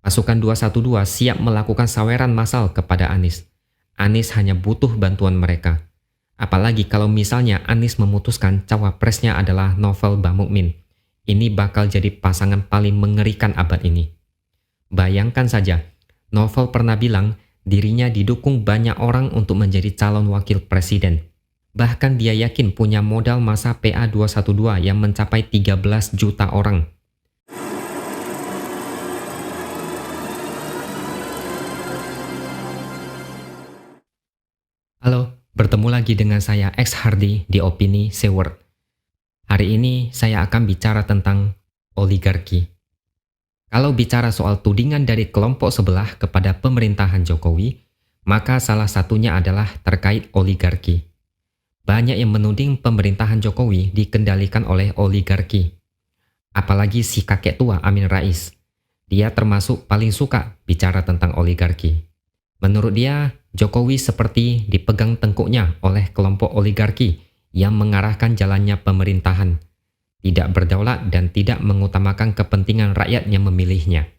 Pasukan 212 siap melakukan saweran massal kepada Anies. Anies hanya butuh bantuan mereka. Apalagi kalau misalnya Anies memutuskan cawapresnya adalah Novel Bamukmin. Ini bakal jadi pasangan paling mengerikan abad ini. Bayangkan saja, Novel pernah bilang dirinya didukung banyak orang untuk menjadi calon wakil presiden. Bahkan dia yakin punya modal masa PA 212 yang mencapai 13 juta orang. Halo, bertemu lagi dengan saya X Hardy di Opini Seward. Hari ini saya akan bicara tentang oligarki. Kalau bicara soal tudingan dari kelompok sebelah kepada pemerintahan Jokowi, maka salah satunya adalah terkait oligarki. Banyak yang menuding pemerintahan Jokowi dikendalikan oleh oligarki. Apalagi si kakek tua Amin Rais. Dia termasuk paling suka bicara tentang oligarki. Menurut dia, Jokowi seperti dipegang tengkuknya oleh kelompok oligarki yang mengarahkan jalannya pemerintahan, tidak berdaulat dan tidak mengutamakan kepentingan rakyat yang memilihnya.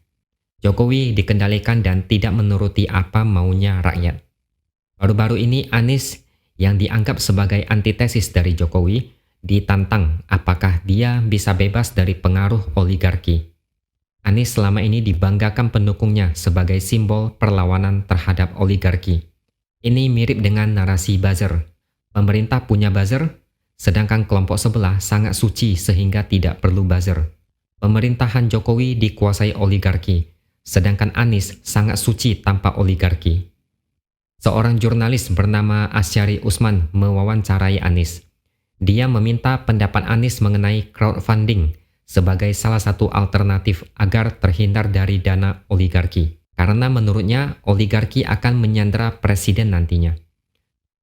Jokowi dikendalikan dan tidak menuruti apa maunya rakyat. Baru-baru ini Anies yang dianggap sebagai antitesis dari Jokowi ditantang apakah dia bisa bebas dari pengaruh oligarki. Anies selama ini dibanggakan pendukungnya sebagai simbol perlawanan terhadap oligarki. Ini mirip dengan narasi buzzer. Pemerintah punya buzzer, sedangkan kelompok sebelah sangat suci sehingga tidak perlu buzzer. Pemerintahan Jokowi dikuasai oligarki, sedangkan Anies sangat suci tanpa oligarki. Seorang jurnalis bernama Asyari Usman mewawancarai Anies. Dia meminta pendapat Anies mengenai crowdfunding sebagai salah satu alternatif agar terhindar dari dana oligarki. Karena menurutnya oligarki akan menyandera presiden nantinya.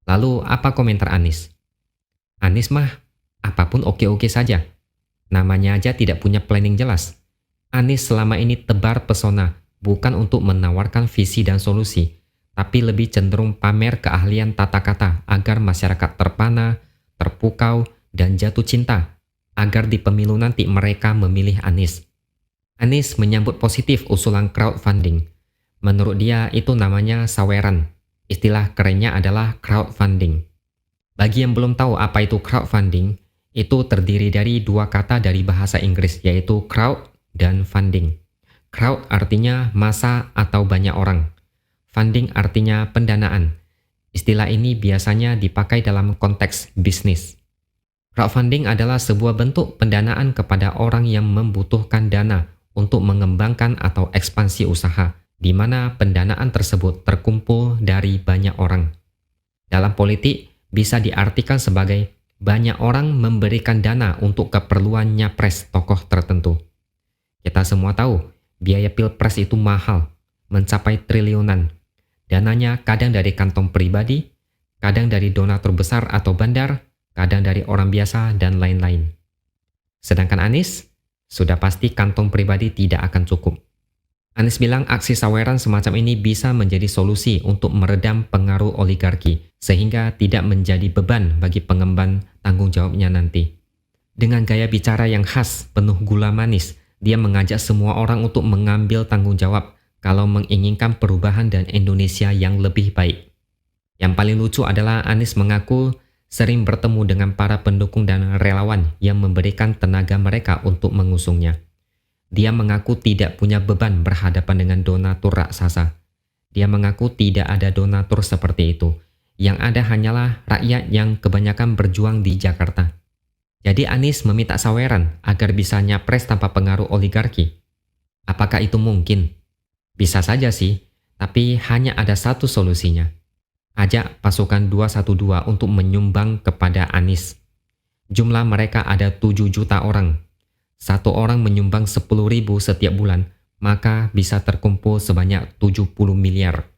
Lalu apa komentar Anies? Anies mah apapun oke-oke saja. Namanya aja tidak punya planning jelas. Anies selama ini tebar pesona bukan untuk menawarkan visi dan solusi, tapi lebih cenderung pamer keahlian tata kata agar masyarakat terpana, terpukau, dan jatuh cinta agar di pemilu nanti mereka memilih Anies. Anies menyambut positif usulan crowdfunding. Menurut dia itu namanya saweran. Istilah kerennya adalah crowdfunding. Bagi yang belum tahu apa itu crowdfunding, itu terdiri dari dua kata dari bahasa Inggris yaitu crowd dan funding. Crowd artinya massa atau banyak orang. Funding artinya pendanaan. Istilah ini biasanya dipakai dalam konteks bisnis. Crowdfunding adalah sebuah bentuk pendanaan kepada orang yang membutuhkan dana untuk mengembangkan atau ekspansi usaha, di mana pendanaan tersebut terkumpul dari banyak orang. Dalam politik, bisa diartikan sebagai banyak orang memberikan dana untuk keperluan nyapres tokoh tertentu. Kita semua tahu, biaya pilpres itu mahal, mencapai triliunan. Dananya kadang dari kantong pribadi, kadang dari donatur besar atau bandar, kadang dari orang biasa, dan lain-lain. Sedangkan Anies, sudah pasti kantong pribadi tidak akan cukup. Anies bilang aksi saweran semacam ini bisa menjadi solusi untuk meredam pengaruh oligarki, sehingga tidak menjadi beban bagi pengemban tanggung jawabnya nanti. Dengan gaya bicara yang khas, penuh gula manis, dia mengajak semua orang untuk mengambil tanggung jawab kalau menginginkan perubahan dan Indonesia yang lebih baik. Yang paling lucu adalah Anies mengaku sering bertemu dengan para pendukung dan relawan yang memberikan tenaga mereka untuk mengusungnya. Dia mengaku tidak punya beban berhadapan dengan donatur raksasa. Dia mengaku tidak ada donatur seperti itu. Yang ada hanyalah rakyat yang kebanyakan berjuang di Jakarta. Jadi Anies meminta saweran agar bisa nyapres tanpa pengaruh oligarki. Apakah itu mungkin? Bisa saja sih, tapi hanya ada satu solusinya. Ajak pasukan 212 untuk menyumbang kepada Anies. Jumlah mereka ada 7 juta orang. Satu orang menyumbang 10.000 setiap bulan, maka bisa terkumpul sebanyak 70 miliar.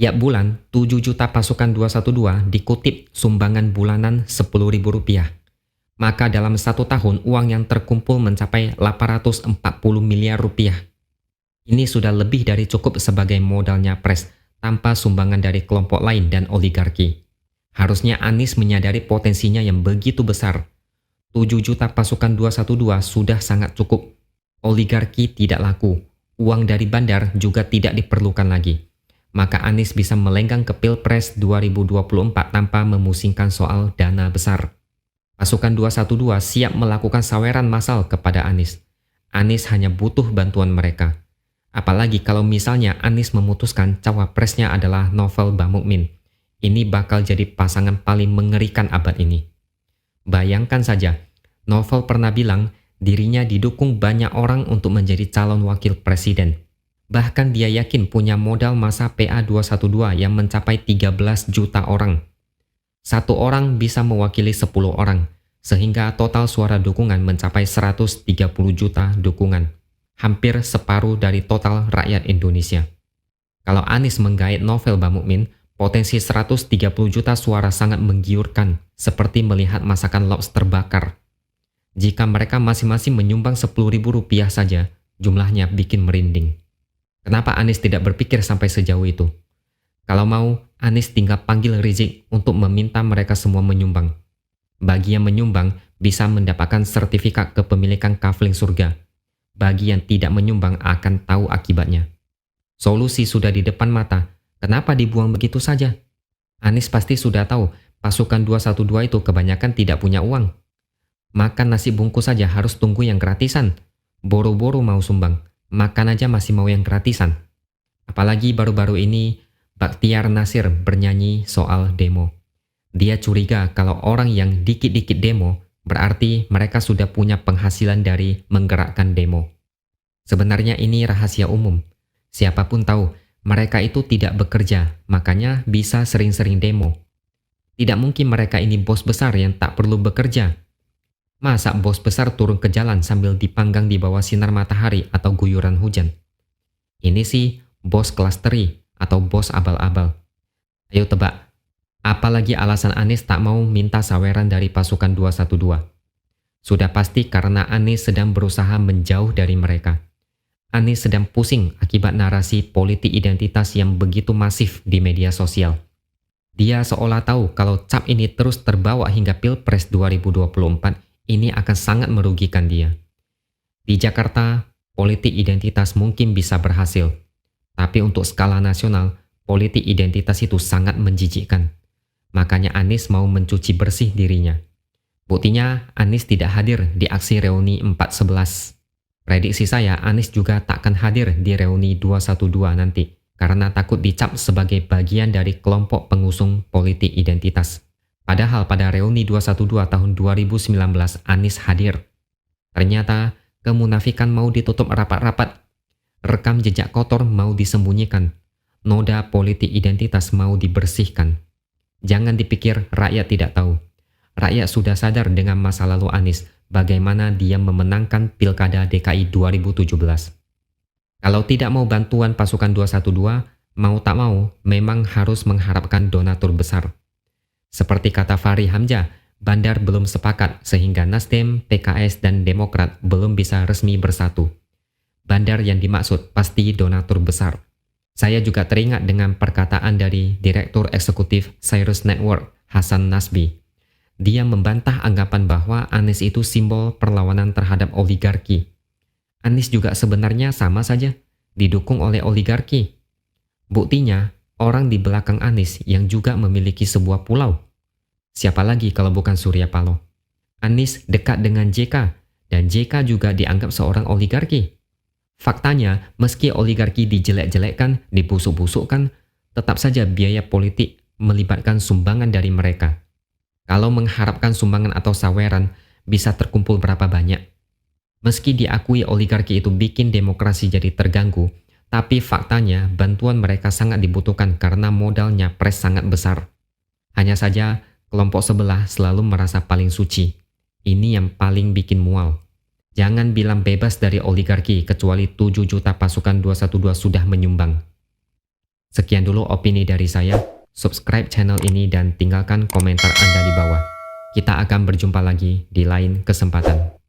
Tiap bulan, 7 juta pasukan 212 dikutip sumbangan bulanan Rp10.000. Maka dalam 1 tahun, uang yang terkumpul mencapai 840 miliar rupiah. Ini sudah lebih dari cukup sebagai modalnya pres, tanpa sumbangan dari kelompok lain dan oligarki. Harusnya Anies menyadari potensinya yang begitu besar. 7 juta pasukan 212 sudah sangat cukup. Oligarki tidak laku. uang dari bandar juga tidak diperlukan lagi. Maka Anies bisa melenggang ke Pilpres 2024 tanpa memusingkan soal dana besar. Pasukan 212 siap melakukan saweran massal kepada Anies. Anies hanya butuh bantuan mereka. Apalagi kalau misalnya Anies memutuskan cawapresnya adalah Novel Bamukmin. Ini bakal jadi pasangan paling mengerikan abad ini. Bayangkan saja, Novel pernah bilang dirinya didukung banyak orang untuk menjadi calon wakil presiden. Bahkan dia yakin punya modal masa PA212 yang mencapai 13 juta orang. Satu orang bisa mewakili 10 orang, sehingga total suara dukungan mencapai 130 juta dukungan. Hampir separuh dari total rakyat Indonesia. Kalau Anies menggait Novel Bamukmin, potensi 130 juta suara sangat menggiurkan, seperti melihat masakan lobster bakar. Jika mereka masing-masing menyumbang Rp10.000 saja, jumlahnya bikin merinding. Kenapa Anies tidak berpikir sampai sejauh itu? Kalau mau, Anies tinggal panggil Rizik untuk meminta mereka semua menyumbang. Bagi yang menyumbang, bisa mendapatkan sertifikat kepemilikan kafling surga. Bagi yang tidak menyumbang akan tahu akibatnya. Solusi sudah di depan mata, kenapa dibuang begitu saja? Anies pasti sudah tahu, pasukan 212 itu kebanyakan tidak punya uang. Makan nasi bungkus saja harus tunggu yang gratisan. Boro-boro mau sumbang. Makan aja masih mau yang gratisan. Apalagi baru-baru ini Bakhtiar Nasir bernyanyi soal demo. Dia curiga kalau orang yang dikit-dikit demo berarti mereka sudah punya penghasilan dari menggerakkan demo. Sebenarnya ini rahasia umum. Siapapun tahu mereka itu tidak bekerja, makanya bisa sering-sering demo. Tidak mungkin mereka ini bos besar yang tak perlu bekerja. Masa bos besar turun ke jalan sambil dipanggang di bawah sinar matahari atau guyuran hujan? Ini sih bos kelas teri atau bos abal-abal. Ayo tebak, apalagi alasan Anies tak mau minta saweran dari pasukan 212? Sudah pasti karena Anies sedang berusaha menjauh dari mereka. Anies sedang pusing akibat narasi politik identitas yang begitu masif di media sosial. Dia seolah tahu kalau cap ini terus terbawa hingga Pilpres 2024, ini akan sangat merugikan dia. Di Jakarta, politik identitas mungkin bisa berhasil. Tapi untuk skala nasional, politik identitas itu sangat menjijikkan. Makanya Anies mau mencuci bersih dirinya. Buktinya, Anies tidak hadir di aksi reuni 411. Prediksi saya, Anies juga takkan hadir di reuni 212 nanti, karena takut dicap sebagai bagian dari kelompok pengusung politik identitas. Padahal pada reuni 212 tahun 2019 Anies hadir. Ternyata kemunafikan mau ditutup rapat-rapat. Rekam jejak kotor mau disembunyikan. Noda politik identitas mau dibersihkan. Jangan dipikir rakyat tidak tahu. Rakyat sudah sadar dengan masa lalu Anies, bagaimana dia memenangkan Pilkada DKI 2017. Kalau tidak mau bantuan pasukan 212, mau tak mau memang harus mengharapkan donatur besar. Seperti kata Fahri Hamzah, bandar belum sepakat sehingga Nasdem, PKS, dan Demokrat belum bisa resmi bersatu. Bandar yang dimaksud pasti donatur besar. Saya juga teringat dengan perkataan dari Direktur Eksekutif Cyrus Network, Hasan Nasbi. Dia membantah anggapan bahwa Anies itu simbol perlawanan terhadap oligarki. Anies juga sebenarnya sama saja, didukung oleh oligarki. Buktinya, orang di belakang Anies yang juga memiliki sebuah pulau. Siapa lagi kalau bukan Surya Paloh? Anies dekat dengan JK, dan JK juga dianggap seorang oligarki. Faktanya, meski oligarki dijelek-jelekkan, dibusuk-busukkan, tetap saja biaya politik melibatkan sumbangan dari mereka. Kalau mengharapkan sumbangan atau saweran, bisa terkumpul berapa banyak? Meski diakui oligarki itu bikin demokrasi jadi terganggu, tapi faktanya bantuan mereka sangat dibutuhkan karena modal nyapres sangat besar. Hanya saja, kelompok sebelah selalu merasa paling suci. Ini yang paling bikin mual. Jangan bilang bebas dari oligarki kecuali 7 juta pasukan 212 sudah menyumbang. Sekian dulu opini dari saya. Subscribe channel ini dan tinggalkan komentar Anda di bawah. Kita akan berjumpa lagi di lain kesempatan.